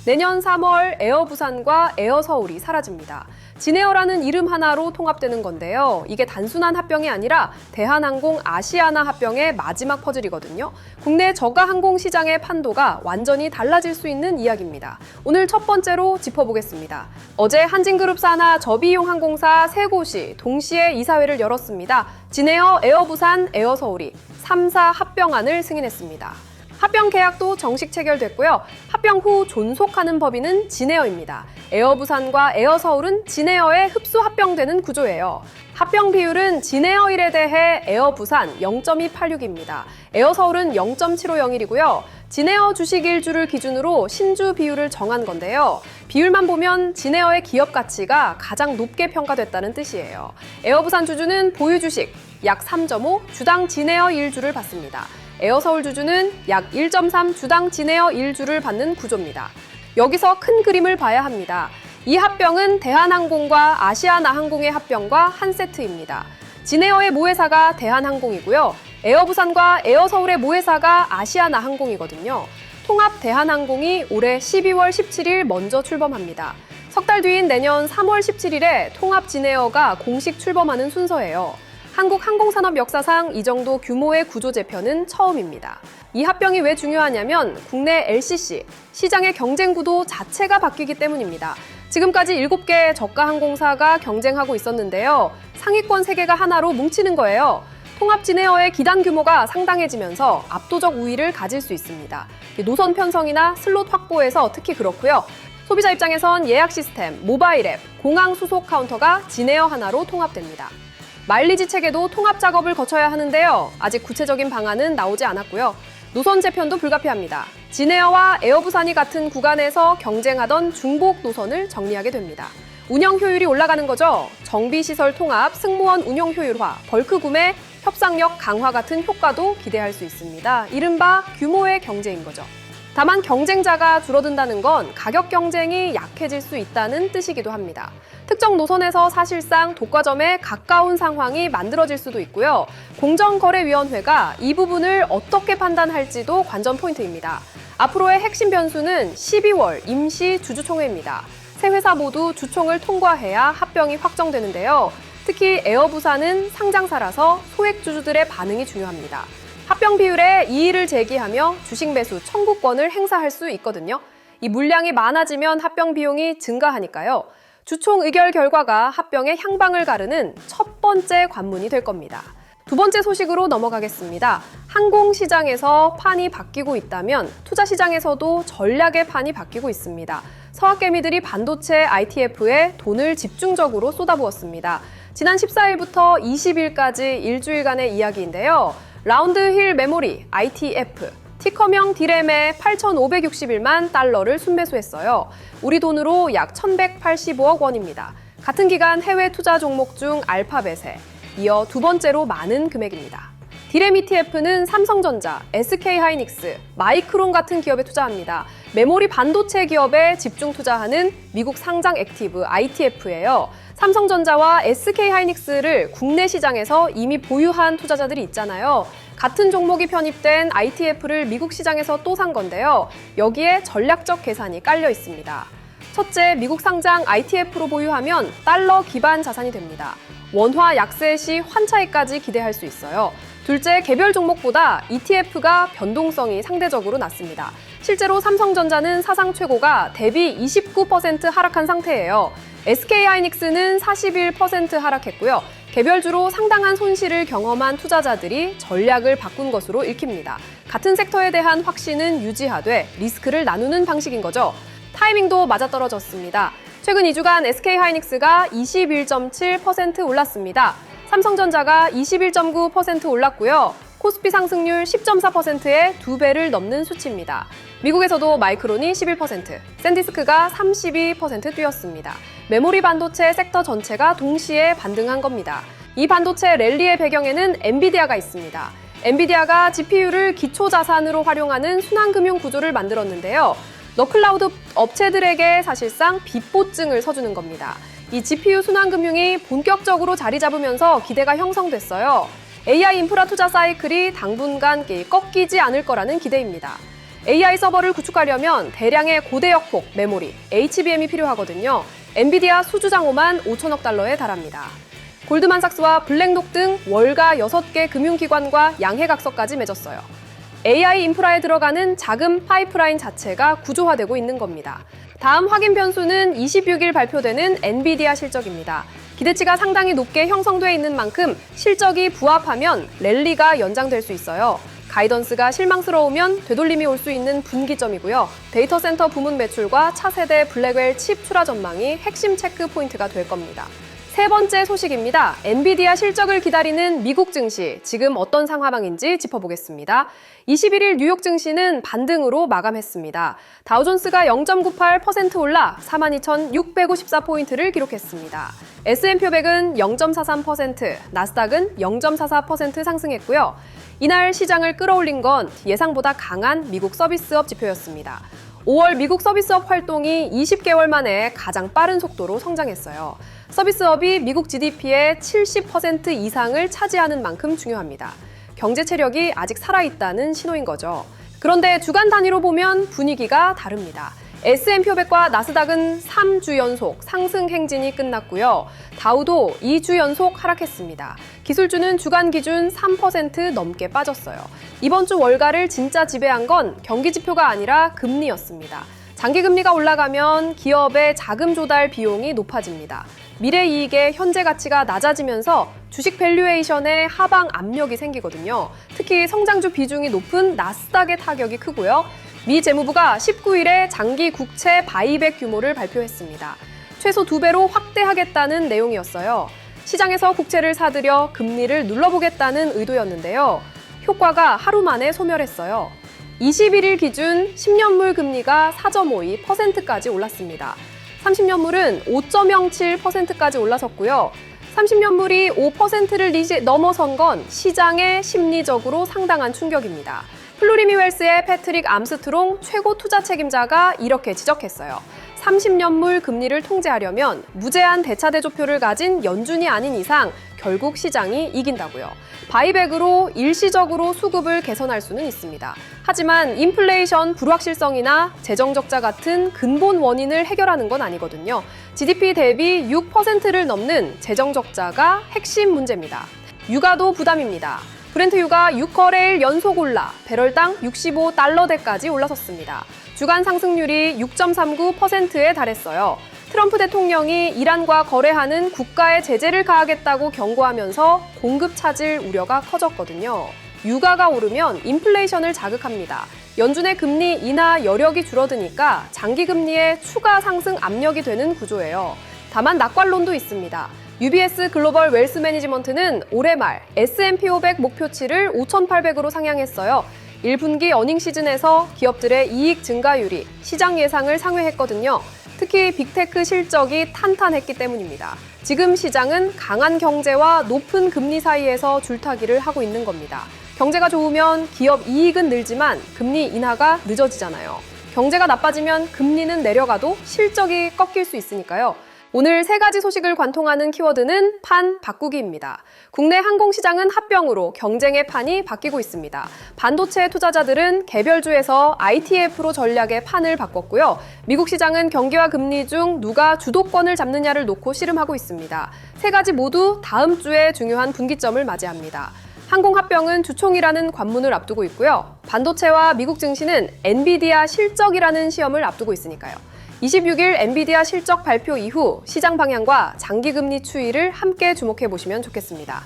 내년 3월 에어부산과 에어서울이 사라집니다. 진에어라는 이름 하나로 통합되는 건데요. 이게 단순한 합병이 아니라 대한항공 아시아나 합병의 마지막 퍼즐이거든요. 국내 저가 항공 시장의 판도가 완전히 달라질 수 있는 이야기입니다. 오늘 첫 번째로 짚어보겠습니다. 어제 한진그룹 산하 저비용 항공사 3곳이 동시에 이사회를 열었습니다. 진에어, 에어부산, 에어서울이 3사 합병안을 승인했습니다. 합병 계약도 정식 체결됐고요. 합병 후 존속하는 법인은 진에어입니다. 에어부산과 에어서울은 진에어에 흡수 합병되는 구조예요. 합병 비율은 진에어 1에 대해 에어부산 0.286입니다. 에어서울은 0.7501이고요. 진에어 주식 1주를 기준으로 신주 비율을 정한 건데요. 비율만 보면 진에어의 기업 가치가 가장 높게 평가됐다는 뜻이에요. 에어부산 주주는 보유 주식 약 3.5, 주당 진에어 1주를 받습니다. 에어서울 주주는 약 1.3 주당 진에어 1주를 받는 구조입니다. 여기서 큰 그림을 봐야 합니다. 이 합병은 대한항공과 아시아나항공의 합병과 한 세트입니다. 진에어의 모회사가 대한항공이고요. 에어부산과 에어서울의 모회사가 아시아나항공이거든요. 통합 대한항공이 올해 12월 17일 먼저 출범합니다. 석 달 뒤인 내년 3월 17일에 통합 진에어가 공식 출범하는 순서예요. 한국 항공산업 역사상 이 정도 규모의 구조 재편은 처음입니다. 이 합병이 왜 중요하냐면 국내 LCC, 시장의 경쟁 구도 자체가 바뀌기 때문입니다. 지금까지 7개 저가 항공사가 경쟁하고 있었는데요. 상위권 3개가 하나로 뭉치는 거예요. 통합 진에어의 기단 규모가 상당해지면서 압도적 우위를 가질 수 있습니다. 노선 편성이나 슬롯 확보에서 특히 그렇고요. 소비자 입장에선 예약 시스템, 모바일 앱, 공항 수속 카운터가 진에어 하나로 통합됩니다. 마일리지 체계도 통합 작업을 거쳐야 하는데요. 아직 구체적인 방안은 나오지 않았고요. 노선 재편도 불가피합니다. 진에어와 에어부산이 같은 구간에서 경쟁하던 중복 노선을 정리하게 됩니다. 운영 효율이 올라가는 거죠. 정비시설 통합, 승무원 운영 효율화, 벌크 구매, 협상력 강화 같은 효과도 기대할 수 있습니다. 이른바 규모의 경제인 거죠. 다만 경쟁자가 줄어든다는 건 가격 경쟁이 약해질 수 있다는 뜻이기도 합니다. 특정 노선에서 사실상 독과점에 가까운 상황이 만들어질 수도 있고요. 공정거래위원회가 이 부분을 어떻게 판단할지도 관전 포인트입니다. 앞으로의 핵심 변수는 12월 임시 주주총회입니다. 세 회사 모두 주총을 통과해야 합병이 확정되는데요. 특히 에어부산은 상장사라서 소액 주주들의 반응이 중요합니다. 합병 비율에 이의를 제기하며 주식 매수 청구권을 행사할 수 있거든요. 이 물량이 많아지면 합병 비용이 증가하니까요. 주총 의결 결과가 합병의 향방을 가르는 첫 번째 관문이 될 겁니다. 두 번째 소식으로 넘어가겠습니다. 항공시장에서 판이 바뀌고 있다면 투자시장에서도 전략의 판이 바뀌고 있습니다. 서학개미들이 반도체 ITF에 돈을 집중적으로 쏟아부었습니다. 지난 14일부터 20일까지 일주일간의 이야기인데요. 라운드힐 메모리, ITF, 티커명 디램에 8,561만 달러를 순매수했어요. 우리 돈으로 약 1,185억 원입니다. 같은 기간 해외 투자 종목 중 알파벳에 이어 두 번째로 많은 금액입니다. 디램 ETF는 삼성전자, SK하이닉스, 마이크론 같은 기업에 투자합니다. 메모리 반도체 기업에 집중 투자하는 미국 상장 액티브 ITF예요. 삼성전자와 SK하이닉스를 국내 시장에서 이미 보유한 투자자들이 있잖아요. 같은 종목이 편입된 ITF를 미국 시장에서 또 산 건데요. 여기에 전략적 계산이 깔려 있습니다. 첫째, 미국 상장 ITF로 보유하면 달러 기반 자산이 됩니다. 원화 약세 시 환차익까지 기대할 수 있어요. 둘째, 개별 종목보다 ETF가 변동성이 상대적으로 낮습니다. 실제로 삼성전자는 사상 최고가 대비 29% 하락한 상태예요. SK하이닉스는 41% 하락했고요. 개별주로 상당한 손실을 경험한 투자자들이 전략을 바꾼 것으로 읽힙니다. 같은 섹터에 대한 확신은 유지하되 리스크를 나누는 방식인 거죠. 타이밍도 맞아떨어졌습니다. 최근 2주간 SK하이닉스가 21.7% 올랐습니다. 삼성전자가 21.9% 올랐고요. 코스피 상승률 10.4%의 2배를 넘는 수치입니다. 미국에서도 마이크론이 11%, 샌디스크가 32% 뛰었습니다. 메모리 반도체 섹터 전체가 동시에 반등한 겁니다. 이 반도체 랠리의 배경에는 엔비디아가 있습니다. 엔비디아가 GPU를 기초 자산으로 활용하는 순환금융 구조를 만들었는데요. 너클라우드 업체들에게 사실상 빚보증을 서주는 겁니다. 이 GPU 순환금융이 본격적으로 자리 잡으면서 기대가 형성됐어요. AI 인프라 투자 사이클이 당분간 꺾이지 않을 거라는 기대입니다. AI 서버를 구축하려면 대량의 고대역폭, 메모리, HBM이 필요하거든요. 엔비디아 수주장호만 5천억 달러에 달합니다. 골드만삭스와 블랙록 등 월가 6개 금융기관과 양해각서까지 맺었어요. AI 인프라에 들어가는 자금 파이프라인 자체가 구조화되고 있는 겁니다. 다음 확인 변수는 26일 발표되는 엔비디아 실적입니다. 기대치가 상당히 높게 형성돼 있는 만큼 실적이 부합하면 랠리가 연장될 수 있어요. 가이던스가 실망스러우면 되돌림이 올 수 있는 분기점이고요. 데이터 센터 부문 매출과 차세대 블랙웰 칩 출하 전망이 핵심 체크 포인트가 될 겁니다. 세 번째 소식입니다. 엔비디아 실적을 기다리는 미국 증시, 지금 어떤 상황인지 짚어보겠습니다. 21일 뉴욕 증시는 반등으로 마감했습니다. 다우존스가 0.98% 올라 42,654포인트를 기록했습니다. S&P 500은 0.43%, 나스닥은 0.44% 상승했고요. 이날 시장을 끌어올린 건 예상보다 강한 미국 서비스업 지표였습니다. 5월 미국 서비스업 활동이 20개월 만에 가장 빠른 속도로 성장했어요. 서비스업이 미국 GDP의 70% 이상을 차지하는 만큼 중요합니다. 경제 체력이 아직 살아있다는 신호인 거죠. 그런데 주간 단위로 보면 분위기가 다릅니다. S&P 500과 나스닥은 3주 연속 상승 행진이 끝났고요. 다우도 2주 연속 하락했습니다. 기술주는 주간 기준 3% 넘게 빠졌어요. 이번 주 월가를 진짜 지배한 건 경기 지표가 아니라 금리였습니다. 장기 금리가 올라가면 기업의 자금 조달 비용이 높아집니다. 미래 이익의 현재 가치가 낮아지면서 주식 밸류에이션에 하방 압력이 생기거든요. 특히 성장주 비중이 높은 나스닥의 타격이 크고요. 미 재무부가 19일에 장기 국채 바이백 규모를 발표했습니다. 최소 2배로 확대하겠다는 내용이었어요. 시장에서 국채를 사들여 금리를 눌러보겠다는 의도였는데요. 효과가 하루 만에 소멸했어요. 21일 기준 10년물 금리가 4.52%까지 올랐습니다. 30년물은 5.07%까지 올라섰고요. 30년물이 5%를 넘어선 건 시장에 심리적으로 상당한 충격입니다. 플로리미 웰스의 패트릭 암스트롱 최고 투자 책임자가 이렇게 지적했어요. 30년물 금리를 통제하려면 무제한 대차대조표를 가진 연준이 아닌 이상 결국 시장이 이긴다고요. 바이백으로 일시적으로 수급을 개선할 수는 있습니다. 하지만 인플레이션 불확실성이나 재정적자 같은 근본 원인을 해결하는 건 아니거든요. GDP 대비 6%를 넘는 재정적자가 핵심 문제입니다. 유가도 부담입니다. 브렌트 유가 6거래일 연속 올라 배럴당 65달러대까지 올라섰습니다. 주간 상승률이 6.39%에 달했어요. 트럼프 대통령이 이란과 거래하는 국가에 제재를 가하겠다고 경고하면서 공급 차질 우려가 커졌거든요. 유가가 오르면 인플레이션을 자극합니다. 연준의 금리 인하 여력이 줄어드니까 장기 금리의 추가 상승 압력이 되는 구조예요. 다만 낙관론도 있습니다. UBS 글로벌 웰스 매니지먼트는 올해 말 S&P 500 목표치를 5,800으로 상향했어요. 1분기 어닝 시즌에서 기업들의 이익 증가율이 시장 예상을 상회했거든요. 특히 빅테크 실적이 탄탄했기 때문입니다. 지금 시장은 강한 경제와 높은 금리 사이에서 줄타기를 하고 있는 겁니다. 경제가 좋으면 기업 이익은 늘지만 금리 인하가 늦어지잖아요. 경제가 나빠지면 금리는 내려가도 실적이 꺾일 수 있으니까요. 오늘 세 가지 소식을 관통하는 키워드는 판 바꾸기입니다. 국내 항공시장은 합병으로 경쟁의 판이 바뀌고 있습니다. 반도체 투자자들은 개별주에서 ITF로 전략의 판을 바꿨고요. 미국 시장은 경기와 금리 중 누가 주도권을 잡느냐를 놓고 씨름하고 있습니다. 세 가지 모두 다음 주에 중요한 분기점을 맞이합니다. 항공합병은 주총이라는 관문을 앞두고 있고요. 반도체와 미국 증시는 엔비디아 실적이라는 시험을 앞두고 있으니까요. 26일 엔비디아 실적 발표 이후 시장 방향과 장기금리 추이를 함께 주목해 보시면 좋겠습니다.